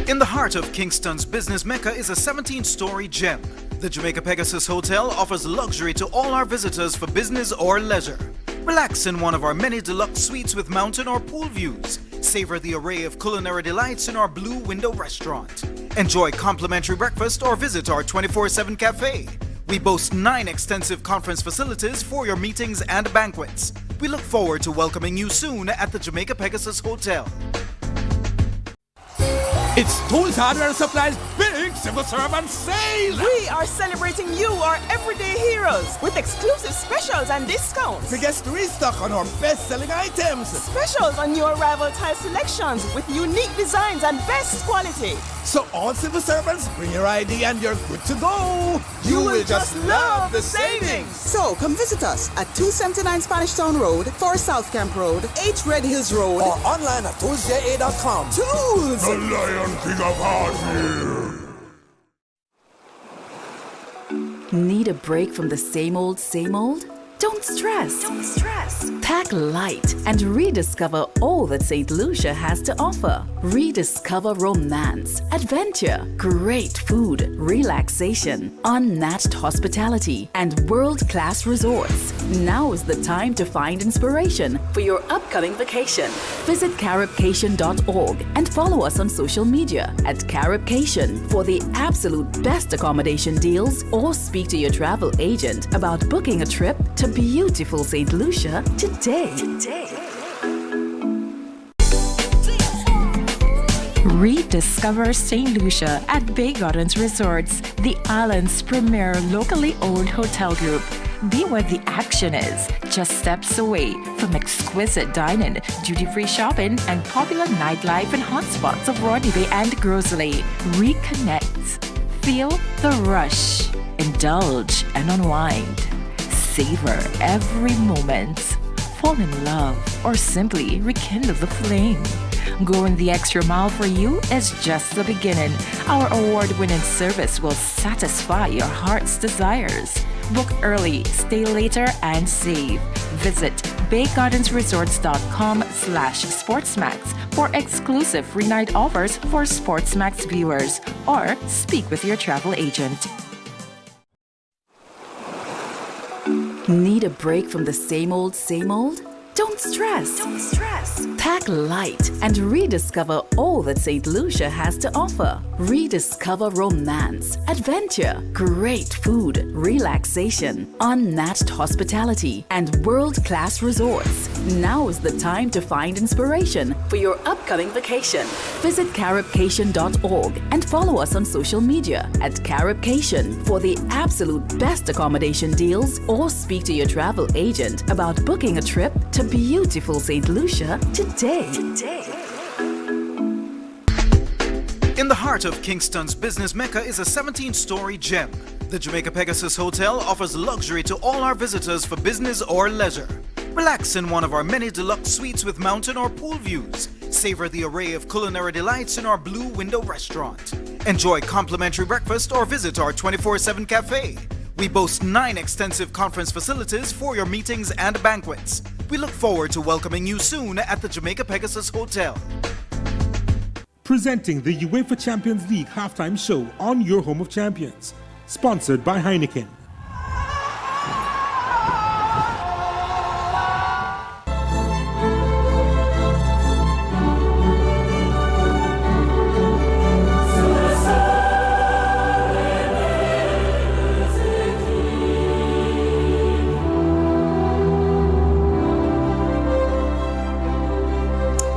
In the heart of Kingston's business mecca is a 17-story gem. The Jamaica Pegasus Hotel offers luxury to all our visitors for business or leisure. Relax in one of our many deluxe suites with mountain or pool views. Savor the array of culinary delights in our Blue Window restaurant. Enjoy complimentary breakfast or visit our 24/7 cafe. We boast 9 extensive conference facilities for your meetings and banquets. We look forward to welcoming you soon at the Jamaica Pegasus Hotel. It's Tools, Hardware and Supplies Big Civil Servant Sale! We are celebrating you, our everyday heroes, with exclusive specials and discounts. Biggest restock on our best-selling items. Specials on new arrival tile selections with unique designs and best quality. So all civil servants, bring your ID and you're good to go. You will just love the savings. So come visit us at 279 Spanish Town Road, 4 South Camp Road, 8 Red Hills Road, or online at toolsja.com. Tools! The Lion King of Hardware. Need a break from the same old, same old? Don't stress. Don't stress. Pack light and rediscover all that St. Lucia has to offer. Rediscover romance, adventure, great food, relaxation, unmatched hospitality, and world-class resorts. Now is the time to find inspiration for your upcoming vacation. Visit caribcation.org and follow us on social media at Caribcation for the absolute best accommodation deals, or speak to your travel agent about booking a trip to beautiful St. Lucia today. Rediscover St. Lucia at Bay Gardens Resorts, the island's premier locally owned hotel group. Be where the action is, just steps away from exquisite dining, duty-free shopping, and popular nightlife and hotspots of Rodney Bay and Grosley. Reconnect. Feel the rush. Indulge and unwind. Savor every moment. Fall in love or simply rekindle the flame. Going the extra mile for you is just the beginning. Our award-winning service will satisfy your heart's desires. Book early, stay later, and save. Visit baygardensresorts.com/SportsMax for exclusive free night offers for SportsMax viewers, or speak with your travel agent. Need a break from the same old, same old? Don't stress. Don't stress. Pack light and rediscover all that St. Lucia has to offer. Rediscover romance, adventure, great food, relaxation, unmatched hospitality, and world-class resorts. Now is the time to find inspiration for your upcoming vacation. Visit caribcation.org and follow us on social media at Caribcation for the absolute best accommodation deals, or speak to your travel agent about booking a trip to beautiful St. Lucia today. In the heart of Kingston's business mecca is a 17-story gem. The Jamaica Pegasus Hotel offers luxury to all our visitors for business or leisure. Relax in one of our many deluxe suites with mountain or pool views. Savor the array of culinary delights in our Blue Window restaurant. Enjoy complimentary breakfast or visit our 24/7 cafe. We boast 9 extensive conference facilities for your meetings and banquets. We look forward to welcoming you soon at the Jamaica Pegasus Hotel. Presenting the UEFA Champions League halftime show on your home of champions. Sponsored by Heineken.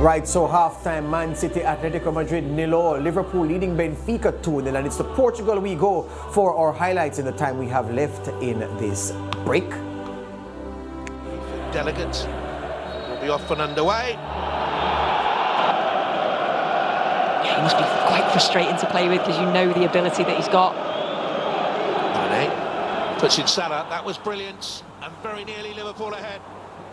Right, so halftime, Man City, Atletico Madrid 0, Liverpool leading Benfica 2-0, and it's to Portugal we go for our highlights in the time we have left in this break. Delegate will be off and underway. Yeah, he must be quite frustrating to play with, because you know the ability that he's got. Mane puts in Salah, that was brilliant, and very nearly Liverpool ahead.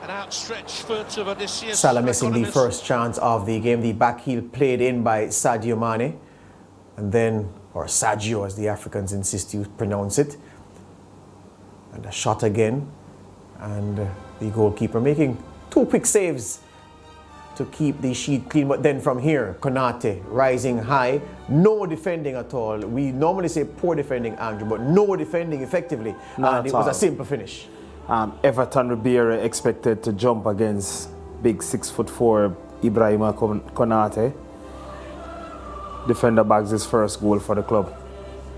An outstretched foot of Odysseus. Salah missing the first chance of the game. The back heel played in by Sadio Mane. And then, or Sadio as the Africans insist you pronounce it. And a shot again. And the goalkeeper making 2 quick saves to keep the sheet clean. But then from here, Konate rising high, no defending at all. We normally say poor defending, Andrew, but no defending effectively. And it was a simple finish. Everton Ribeiro expected to jump against big 6'4" Ibrahima Konate. Defender bags his first goal for the club.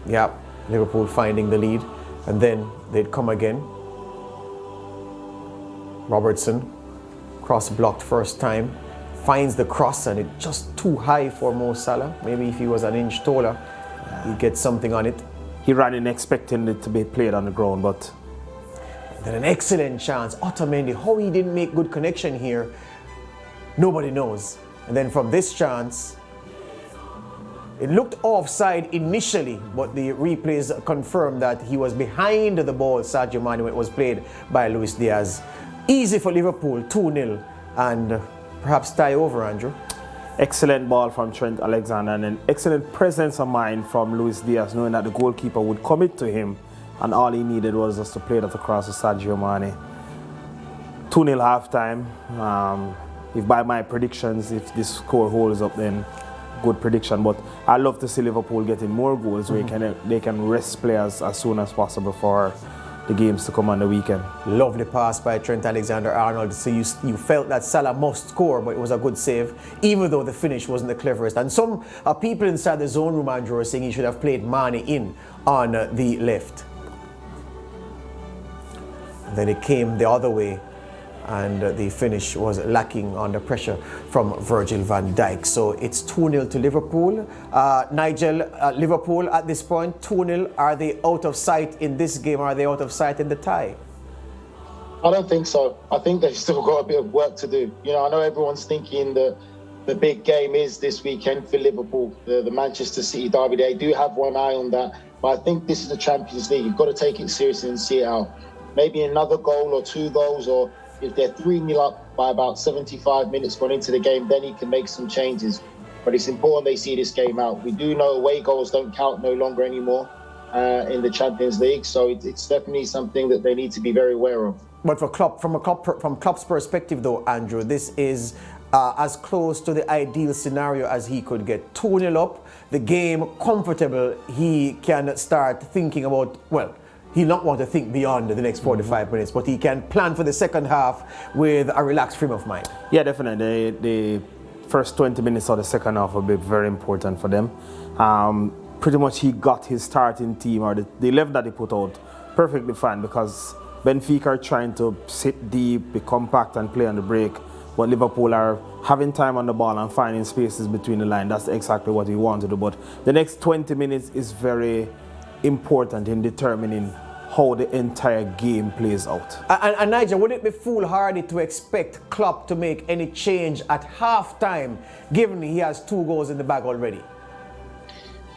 Yeah, Liverpool finding the lead, and then they'd come again. Robertson, cross blocked first time, finds the cross, and it's just too high for Mo Salah. Maybe if he was an inch taller, he'd get something on it. He ran in expecting it to be played on the ground, but then an excellent chance. Otamendi, how he didn't make good connection here, nobody knows. And then from this chance, it looked offside initially, but the replays confirmed that he was behind the ball, Sadio Mane, when it was played by Luis Diaz. Easy for Liverpool, 2-0, and perhaps tie over, Andrew. Excellent ball from Trent Alexander, and an excellent presence of mind from Luis Diaz, knowing that the goalkeeper would commit to him, and all he needed was just to play that across to Sadio Mane. 2-0 halftime. If by my predictions, if this score holds up, then good prediction. But I love to see Liverpool getting more goals where they can rest players as soon as possible for the games to come on the weekend. Lovely pass by Trent Alexander-Arnold. So you felt that Salah must score, but it was a good save, even though the finish wasn't the cleverest. And some people inside the zone room, Andrew, are saying he should have played Mane in on the left. And then it came the other way, and the finish was lacking under pressure from Virgil van Dijk. So it's 2-0 to Liverpool. Nigel, Liverpool at this point, 2-0. Are they out of sight in this game? Are they out of sight in the tie? I don't think so. I think they've still got a bit of work to do. You know, I know everyone's thinking that the big game is this weekend for Liverpool, the Manchester City derby. They do have one eye on that. But I think this is the Champions League. You've got to take it seriously and see it out. Maybe another goal or 2 goals, or if they're 3-0 up by about 75 minutes going into the game, then he can make some changes. But it's important they see this game out. We do know away goals don't count no longer anymore in the Champions League, so it's definitely something that they need to be very aware of. But for Klopp, from Klopp's perspective, though, Andrew, this is as close to the ideal scenario as he could get. 2-0 up, the game comfortable. He can start thinking about, well, he'll not want to think beyond the next 45 minutes, but he can plan for the second half with a relaxed frame of mind. Yeah, definitely. The first 20 minutes of the second half will be very important for them. Pretty much he got his starting team, or the 11 that he put out, perfectly fine, because Benfica are trying to sit deep, be compact and play on the break, but Liverpool are having time on the ball and finding spaces between the line. That's exactly what he wanted to do. But the next 20 minutes is very important in determining how the entire game plays out. And Nigel, would it be foolhardy to expect Klopp to make any change at half-time, given he has 2 goals in the bag already?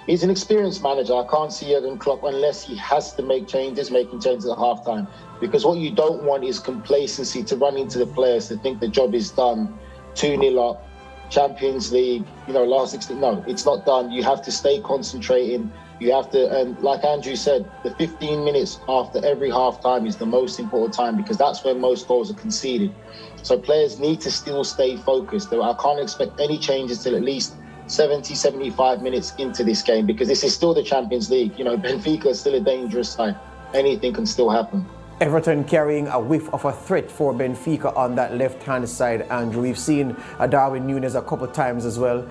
He's an experienced manager. I can't see Jurgen Klopp, unless he has to make changes, making changes at half-time. Because what you don't want is complacency to run into the players to think the job is done. 2-0 up, Champions League, last 16. No, it's not done. You have to stay concentrating. You have to, and like Andrew said, the 15 minutes after every half-time is the most important time, because that's when most goals are conceded. So players need to still stay focused. I can't expect any changes till at least 70, 75 minutes into this game, because this is still the Champions League. Benfica is still a dangerous side. Anything can still happen. Everton carrying a whiff of a threat for Benfica on that left-hand side, Andrew. We've seen Darwin Núñez a couple of times as well.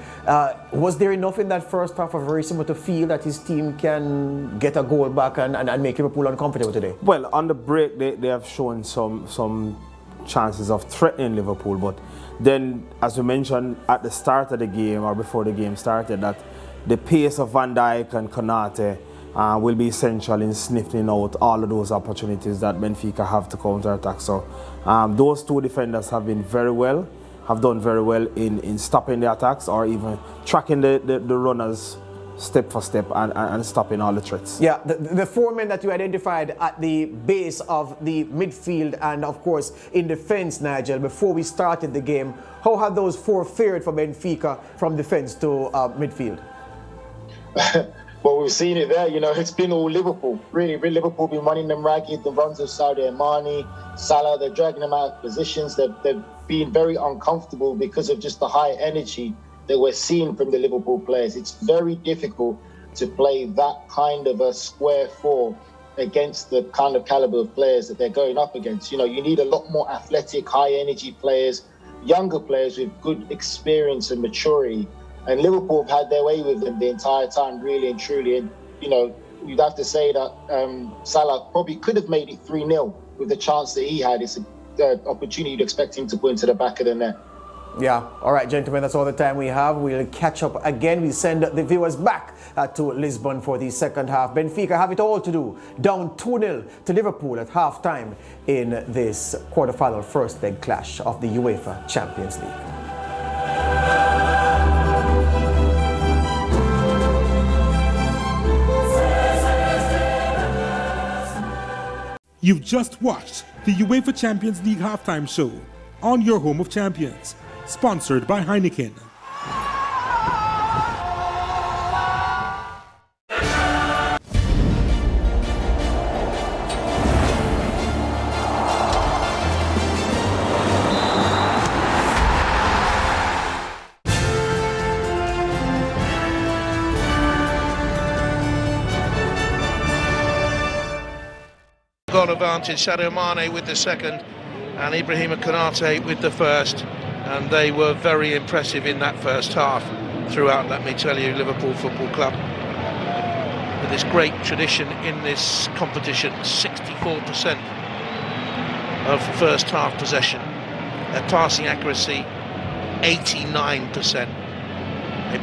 Was there enough in that first half of Verissimo to feel that his team can get a goal back and make Liverpool uncomfortable today? Well, on the break, they have shown some chances of threatening Liverpool, but then, as we mentioned at the start of the game, or before the game started, that the pace of Van Dijk and Konate will be essential in sniffing out all of those opportunities that Benfica have to counter-attack. So those 2 defenders have done very well in stopping the attacks, or even tracking the runners step for step and stopping all the threats. Yeah, the 4 men that you identified at the base of the midfield and, of course, in defense, Nigel, before we started the game, how had those 4 fared for Benfica from defense to midfield? Well, we've seen it there. It's been all Liverpool. Really, Liverpool been running them ragged. The runs of Sadio Mane, Salah, they're dragging them out of positions. They've been very uncomfortable because of just the high energy that we're seeing from the Liverpool players. It's very difficult to play that kind of a square four against the kind of caliber of players that they're going up against. You need a lot more athletic, high energy players, younger players with good experience and maturity. And Liverpool have had their way with them the entire time, really and truly. And, you'd have to say that Salah probably could have made it 3-0 with the chance that he had. It's an opportunity you'd expect him to put into the back of the net. Yeah. All right, gentlemen, that's all the time we have. We'll catch up again. We send the viewers back to Lisbon for the second half. Benfica have it all to do. Down 2-0 to Liverpool at halftime in this quarterfinal first leg clash of the UEFA Champions League. You've just watched the UEFA Champions League halftime show on your home of champions, sponsored by Heineken. Goal advantage, Sadio Mane with the second and Ibrahima Konate with the first, and they were very impressive in that first half throughout, let me tell you. Liverpool Football Club, with this great tradition in this competition, 64% of first half possession, their passing accuracy 89%. They